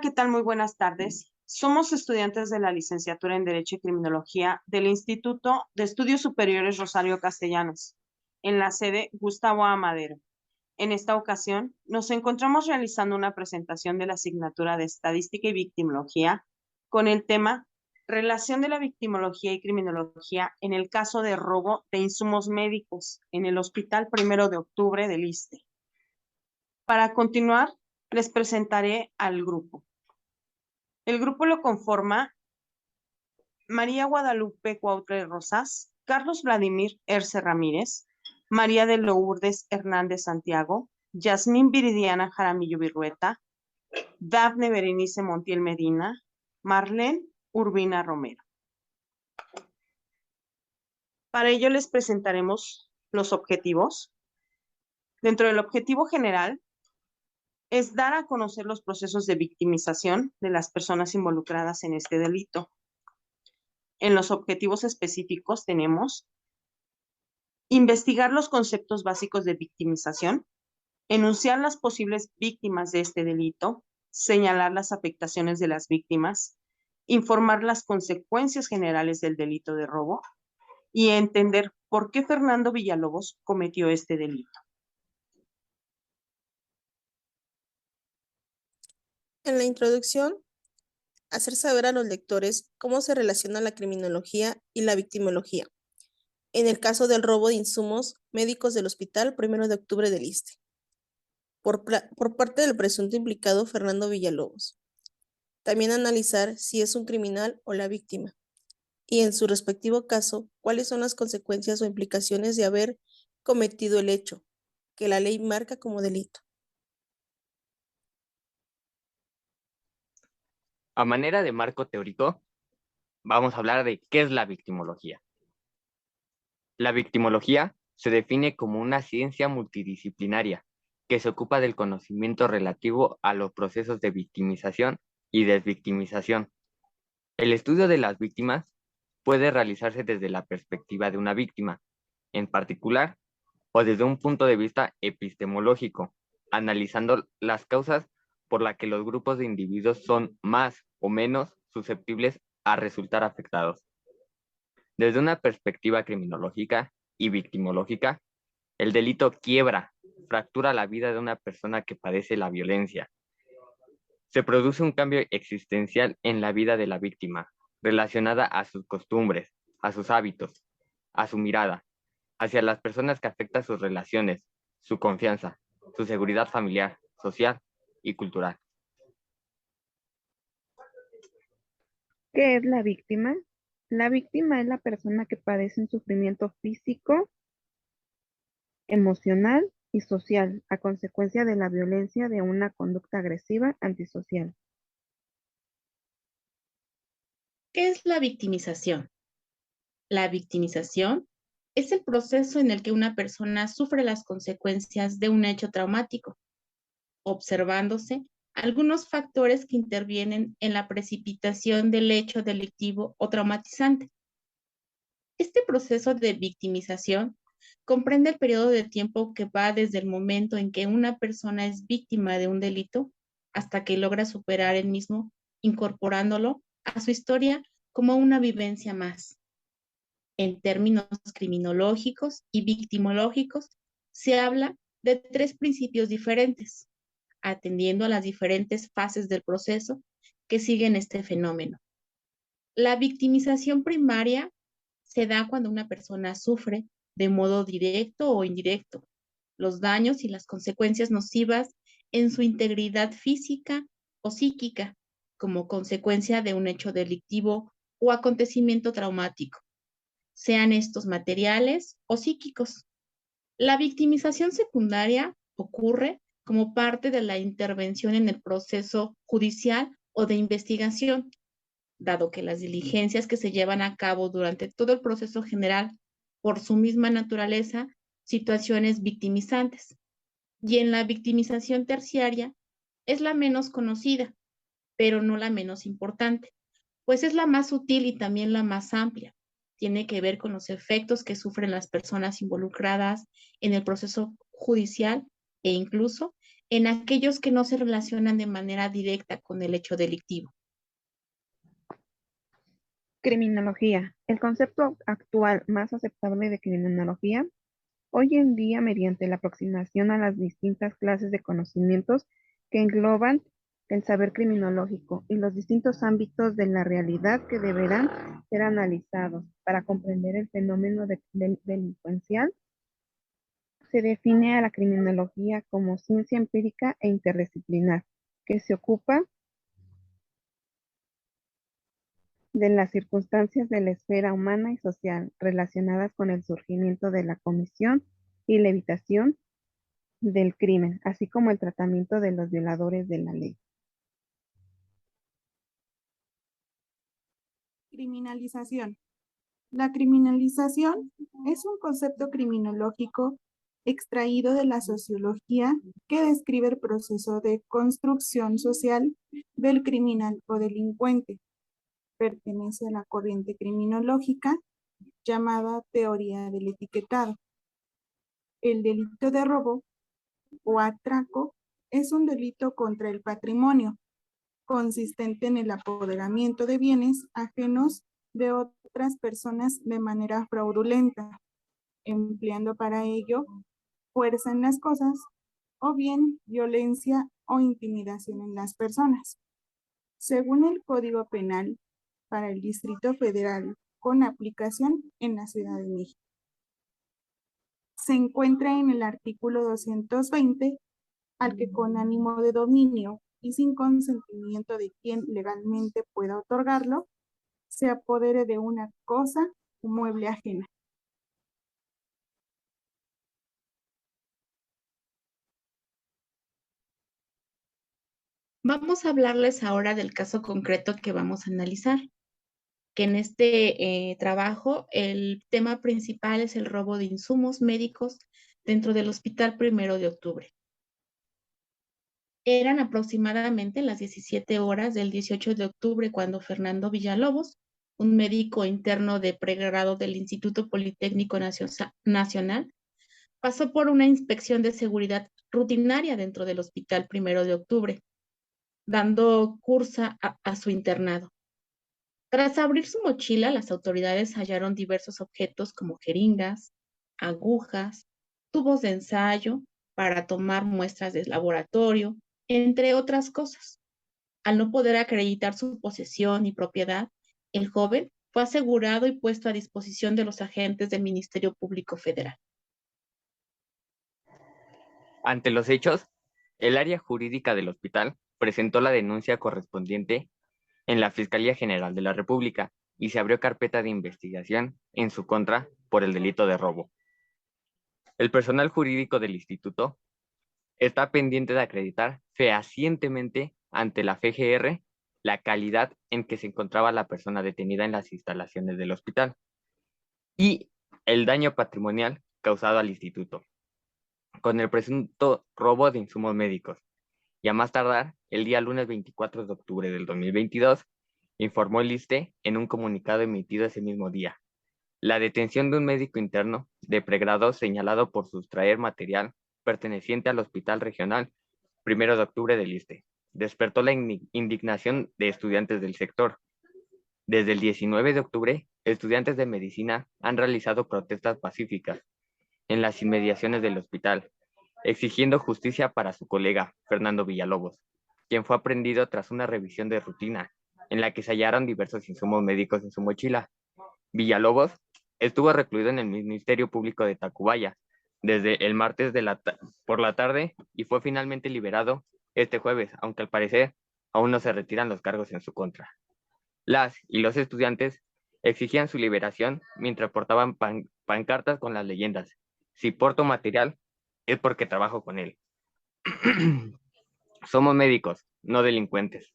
¿qué tal? Muy buenas tardes. Somos estudiantes de la licenciatura en Derecho y Criminología del Instituto de Estudios Superiores Rosario Castellanos, en la sede Gustavo A. Madero. En esta ocasión, nos encontramos realizando una presentación de la asignatura de Estadística y Victimología con el tema Relación de la victimología y criminología en el caso de robo de insumos médicos en el Hospital 1 de Octubre del ISSSTE. Para continuar, les presentaré al grupo. El grupo lo conforma María Guadalupe Cuautre Rosas, Carlos Vladimir Erce Ramírez, María de Lourdes Hernández Santiago, Yasmín Viridiana Jaramillo Virrueta, Dafne Berenice Montiel Medina, Marlene Urbina Romero. Para ello les presentaremos los objetivos. Dentro del objetivo general es dar a conocer los procesos de victimización de las personas involucradas en este delito. En los objetivos específicos tenemos investigar los conceptos básicos de victimización, enunciar las posibles víctimas de este delito, señalar las afectaciones de las víctimas, informar las consecuencias generales del delito de robo y entender por qué Fernando Villalobos cometió este delito. En la introducción, hacer saber a los lectores cómo se relaciona la criminología y la victimología, en el caso del robo de insumos médicos del Hospital 1 de Octubre del ISSSTE, por parte del presunto implicado Fernando Villalobos. También analizar si es un criminal o la víctima, y en su respectivo caso, cuáles son las consecuencias o implicaciones de haber cometido el hecho, que la ley marca como delito. A manera de marco teórico, vamos a hablar de qué es la victimología. La victimología se define como una ciencia multidisciplinaria que se ocupa del conocimiento relativo a los procesos de victimización y desvictimización. El estudio de las víctimas puede realizarse desde la perspectiva de una víctima, en particular, o desde un punto de vista epistemológico, analizando las causas por las que los grupos de individuos son más o menos susceptibles a resultar afectados. Desde una perspectiva criminológica y victimológica, el delito fractura la vida de una persona que padece la violencia. Se produce un cambio existencial en la vida de la víctima, relacionada a sus costumbres, a sus hábitos, a su mirada, hacia las personas que afectan sus relaciones, su confianza, su seguridad familiar, social y cultural. ¿Qué es la víctima? La víctima es la persona que padece un sufrimiento físico, emocional y social a consecuencia de la violencia de una conducta agresiva antisocial. ¿Qué es la victimización? La victimización es el proceso en el que una persona sufre las consecuencias de un hecho traumático, observándose algunos factores que intervienen en la precipitación del hecho delictivo o traumatizante. Este proceso de victimización comprende el periodo de tiempo que va desde el momento en que una persona es víctima de un delito hasta que logra superar el mismo, incorporándolo a su historia como una vivencia más. En términos criminológicos y victimológicos, se habla de tres principios diferentes, atendiendo a las diferentes fases del proceso que siguen este fenómeno. La victimización primaria se da cuando una persona sufre de modo directo o indirecto los daños y las consecuencias nocivas en su integridad física o psíquica como consecuencia de un hecho delictivo o acontecimiento traumático, sean estos materiales o psíquicos. La victimización secundaria ocurre como parte de la intervención en el proceso judicial o de investigación, dado que las diligencias que se llevan a cabo durante todo el proceso general, por su misma naturaleza, situaciones victimizantes. Y en la victimización terciaria es la menos conocida, pero no la menos importante, pues es la más sutil y también la más amplia. Tiene que ver con los efectos que sufren las personas involucradas en el proceso judicial e incluso en aquellos que no se relacionan de manera directa con el hecho delictivo. Criminología. El concepto actual más aceptable de criminología, hoy en día mediante la aproximación a las distintas clases de conocimientos que engloban el saber criminológico y los distintos ámbitos de la realidad que deberán ser analizados para comprender el fenómeno delincuencial, se define a la criminología como ciencia empírica e interdisciplinar que se ocupa de las circunstancias de la esfera humana y social relacionadas con el surgimiento de la comisión y la evitación del crimen, así como el tratamiento de los violadores de la ley. Criminalización. La criminalización es un concepto criminológico extraído de la sociología que describe el proceso de construcción social del criminal o delincuente. Pertenece a la corriente criminológica llamada teoría del etiquetado. El delito de robo o atraco es un delito contra el patrimonio, consistente en el apoderamiento de bienes ajenos de otras personas de manera fraudulenta, empleando para ello fuerza en las cosas o bien violencia o intimidación en las personas. Según el Código Penal para el Distrito Federal, con aplicación en la Ciudad de México. Se encuentra en el artículo 220, al que con ánimo de dominio y sin consentimiento de quien legalmente pueda otorgarlo, se apodere de una cosa o mueble ajena. Vamos a hablarles ahora del caso concreto que vamos a analizar, que en este trabajo el tema principal es el robo de insumos médicos dentro del Hospital 1 de Octubre. Eran aproximadamente las 17 horas del 18 de octubre cuando Fernando Villalobos, un médico interno de pregrado del Instituto Politécnico Nacional, pasó por una inspección de seguridad rutinaria dentro del Hospital 1 de Octubre, dando cursa a su internado. Tras abrir su mochila, las autoridades hallaron diversos objetos como jeringas, agujas, tubos de ensayo para tomar muestras de laboratorio, entre otras cosas. Al no poder acreditar su posesión y propiedad, el joven fue asegurado y puesto a disposición de los agentes del Ministerio Público Federal. Ante los hechos, el área jurídica del hospital presentó la denuncia correspondiente en la Fiscalía General de la República y se abrió carpeta de investigación en su contra por el delito de robo. El personal jurídico del instituto está pendiente de acreditar fehacientemente ante la FGR la calidad en que se encontraba la persona detenida en las instalaciones del hospital y el daño patrimonial causado al instituto con el presunto robo de insumos médicos. Y a más tardar, el día lunes 24 de octubre del 2022, informó el ISSSTE en un comunicado emitido ese mismo día. La detención de un médico interno de pregrado señalado por sustraer material perteneciente al Hospital Regional 1 de octubre del ISSSTE despertó la indignación de estudiantes del sector. Desde el 19 de octubre, estudiantes de medicina han realizado protestas pacíficas en las inmediaciones del hospital, exigiendo justicia para su colega, Fernando Villalobos, quien fue aprehendido tras una revisión de rutina en la que se hallaron diversos insumos médicos en su mochila. Villalobos estuvo recluido en el Ministerio Público de Tacubaya desde el martes por la tarde y fue finalmente liberado este jueves, aunque al parecer aún no se retiran los cargos en su contra. Las y los estudiantes exigían su liberación mientras portaban pancartas con las leyendas: si porto material es porque trabajo con él. Somos médicos, no delincuentes.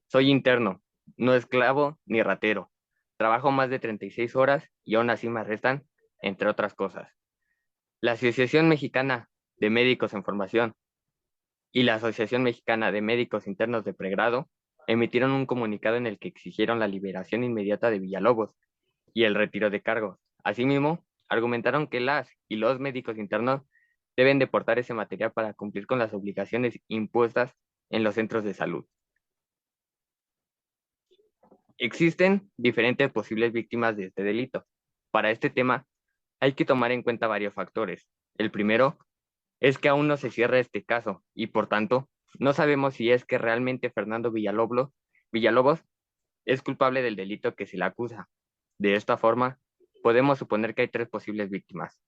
Soy interno, no esclavo ni ratero. Trabajo más de 36 horas y aún así me arrestan, entre otras cosas. La Asociación Mexicana de Médicos en Formación y la Asociación Mexicana de Médicos Internos de Pregrado emitieron un comunicado en el que exigieron la liberación inmediata de Villalobos y el retiro de cargos. Asimismo, argumentaron que las y los médicos internos deben de portar ese material para cumplir con las obligaciones impuestas en los centros de salud. Existen diferentes posibles víctimas de este delito. Para este tema hay que tomar en cuenta varios factores. El primero es que aún no se cierra este caso y por tanto no sabemos si es que realmente Fernando Villalobos es culpable del delito que se le acusa. De esta forma, podemos suponer que hay 3 posibles víctimas.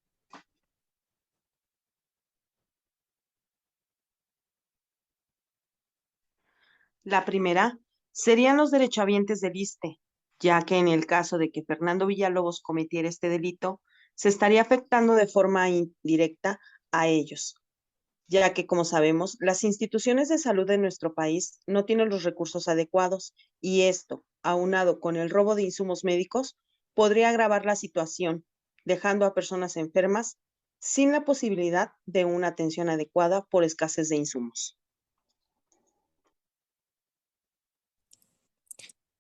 La primera serían los derechohabientes del ISSSTE, ya que en el caso de que Fernando Villalobos cometiera este delito, se estaría afectando de forma indirecta a ellos, ya que, como sabemos, las instituciones de salud de nuestro país no tienen los recursos adecuados y esto, aunado con el robo de insumos médicos, podría agravar la situación, dejando a personas enfermas sin la posibilidad de una atención adecuada por escasez de insumos.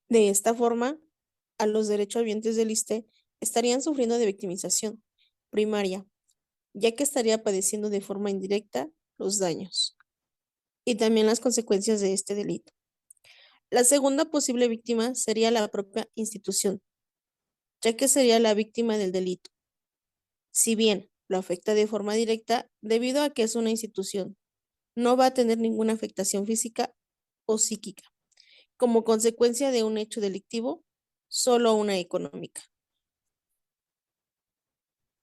De esta forma, a los derechohabientes del ISSSTE estarían sufriendo de victimización primaria, ya que estaría padeciendo de forma indirecta los daños y también las consecuencias de este delito. La segunda posible víctima sería la propia institución, ya que sería la víctima del delito. Si bien lo afecta de forma directa, debido a que es una institución, no va a tener ninguna afectación física o psíquica. Como consecuencia de un hecho delictivo, solo una económica.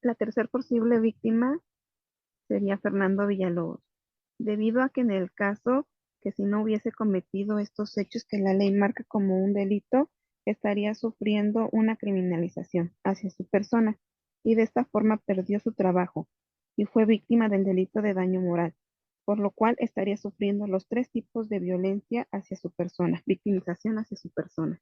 La tercer posible víctima sería Fernando Villalobos, debido a que en el caso que si no hubiese cometido estos hechos que la ley marca como un delito, estaría sufriendo una criminalización hacia su persona y de esta forma perdió su trabajo y fue víctima del delito de daño moral, por lo cual estaría sufriendo los 3 tipos de violencia hacia su persona, victimización hacia su persona.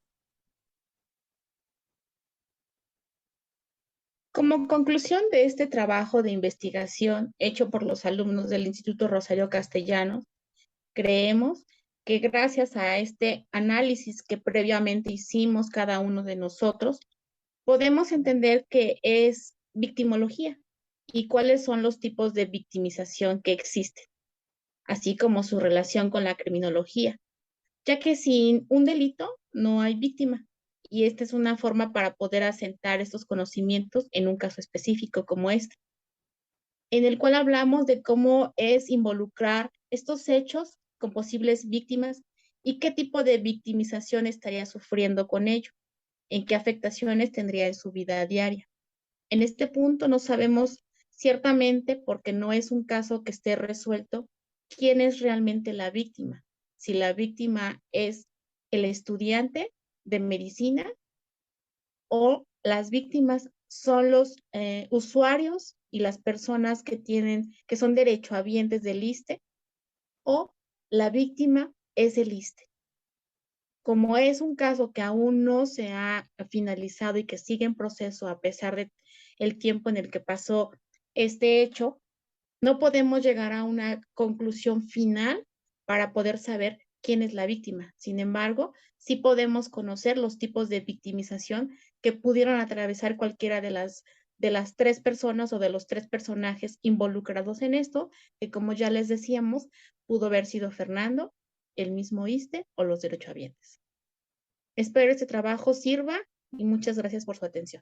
Como conclusión de este trabajo de investigación hecho por los alumnos del Instituto Rosario Castellanos, creemos que gracias a este análisis que previamente hicimos cada uno de nosotros, podemos entender qué es victimología y cuáles son los tipos de victimización que existen, así como su relación con la criminología, ya que sin un delito no hay víctima. Y esta es una forma para poder asentar estos conocimientos en un caso específico como este, en el cual hablamos de cómo es involucrar estos hechos con posibles víctimas y qué tipo de victimización estaría sufriendo con ello, en qué afectaciones tendría en su vida diaria. En este punto no sabemos ciertamente, porque no es un caso que esté resuelto, quién es realmente la víctima. Si la víctima es el estudiante de medicina o las víctimas son los usuarios y las personas que son derechohabientes del ISSSTE, o la víctima es el ISSSTE. Como es un caso que aún no se ha finalizado y que sigue en proceso a pesar de el tiempo en el que pasó este hecho, no podemos llegar a una conclusión final para poder saber quién es la víctima. Sin embargo, sí podemos conocer los tipos de victimización que pudieron atravesar cualquiera de las 3 personas o de los 3 personajes involucrados en esto, que como ya les decíamos, pudo haber sido Fernando, el mismo ISSSTE o los derechohabientes. Espero este trabajo sirva y muchas gracias por su atención.